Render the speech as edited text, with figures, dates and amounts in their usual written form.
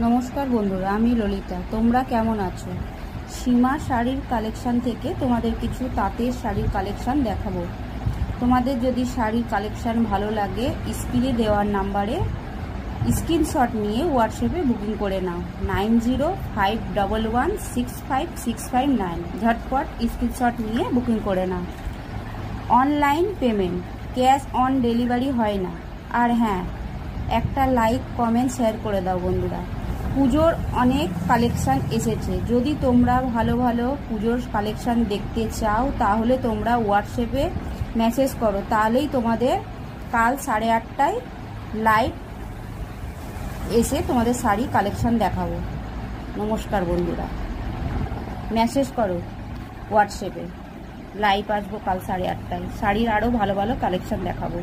নমস্কার বন্ধুরা, আমি ললিতা। তোমরা কেমন আছো? সীমা শাড়ির কালেকশান থেকে তোমাদের কিছু তাঁতের শাড়ির কালেকশান দেখাবো। তোমাদের যদি শাড়ির কালেকশান ভালো লাগে, স্ক্রিনে দেওয়ার নাম্বারে স্ক্রিনশট নিয়ে হোয়াটসঅ্যাপে বুকিং করে নাও। 9051165659। ঝটপট স্ক্রিনশট নিয়ে বুকিং করে নাও। Online payment, cash on delivery হয় না। আর হ্যাঁ, একটা লাইক কমেন্ট শেয়ার করে দাও বন্ধুরা। পুজোর অনেক কালেকশান এসেছে। যদি তোমরা ভালো ভালো পুজোর কালেকশান দেখতে চাও তাহলে তোমরা হোয়াটসঅ্যাপে মেসেজ করো, তাহলেই তোমাদের কাল 8:30টায় লাইভ এসে তোমাদের শাড়ি কালেকশান দেখাবো। নমস্কার বন্ধুরা, মেসেজ করো হোয়াটসঅ্যাপে। লাইভ আসবো কাল 8:30টায়। শাড়ির আরও ভালো ভালো কালেকশান দেখাবো।